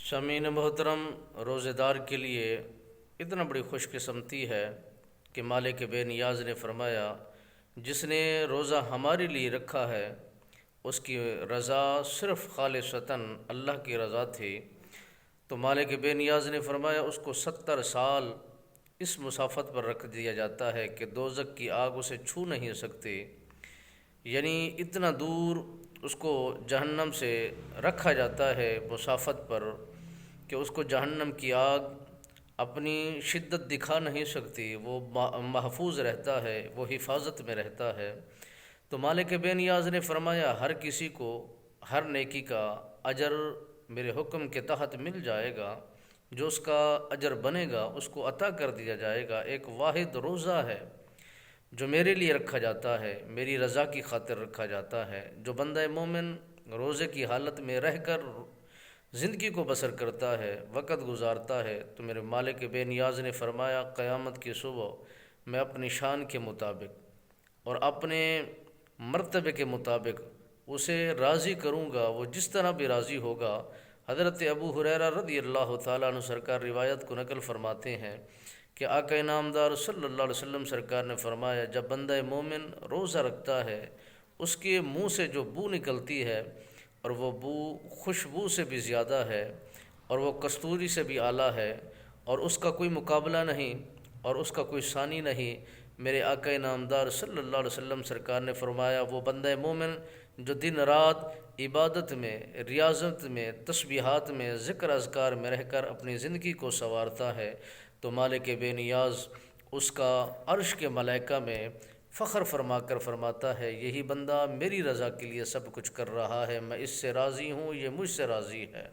شامعین محترم، روزہ دار کے لیے اتنا بڑی خوش قسمتی ہے کہ مالک بے نیاز نے فرمایا، جس نے روزہ ہمارے لیے رکھا ہے اس کی رضا صرف خالصتاً اللہ کی رضا تھی۔ تو مالک بے نیاز نے فرمایا اس کو 70 سال اس مسافت پر رکھ دیا جاتا ہے کہ دوزخ کی آگ اسے چھو نہیں سکتی، یعنی اتنا دور اس کو جہنم سے رکھا جاتا ہے مسافت پر کہ اس کو جہنم کی آگ اپنی شدت دکھا نہیں سکتی، وہ محفوظ رہتا ہے، وہ حفاظت میں رہتا ہے۔ تو مالک بے نیاز نے فرمایا ہر کسی کو ہر نیکی کا اجر میرے حکم کے تحت مل جائے گا، جو اس کا اجر بنے گا اس کو عطا کر دیا جائے گا۔ ایک واحد روزہ ہے جو میرے لیے رکھا جاتا ہے، میری رضا کی خاطر رکھا جاتا ہے۔ جو بندہ مومن روزے کی حالت میں رہ کر زندگی کو بسر کرتا ہے، وقت گزارتا ہے، تو میرے مالک بے نیاز نے فرمایا قیامت کی صبح میں اپنی شان کے مطابق اور اپنے مرتبے کے مطابق اسے راضی کروں گا، وہ جس طرح بھی راضی ہوگا۔ حضرت ابو ہریرہ رضی اللہ تعالیٰ عنہ سرکار روایت کو نقل فرماتے ہیں کہ آقا انعامدار صلی اللہ علیہ وسلم سرکار نے فرمایا جب بندہ مومن روزہ رکھتا ہے اس کے منہ سے جو بو نکلتی ہے اور وہ بو خوشبو سے بھی زیادہ ہے اور وہ کستوری سے بھی اعلیٰ ہے اور اس کا کوئی مقابلہ نہیں اور اس کا کوئی ثانی نہیں، میرے آقا انعامدار صلی اللہ علیہ وسلم سرکار نے فرمایا وہ بندہ مومن جو دن رات عبادت میں، ریاضت میں، تسبیحات میں، ذکر اذکار میں رہ کر اپنی زندگی کو سنوارتا ہے، تو مالک بے نیاز اس کا عرش کے ملائکہ میں فخر فرما کر فرماتا ہے یہی بندہ میری رضا کے لیے سب کچھ کر رہا ہے، میں اس سے راضی ہوں، یہ مجھ سے راضی ہے۔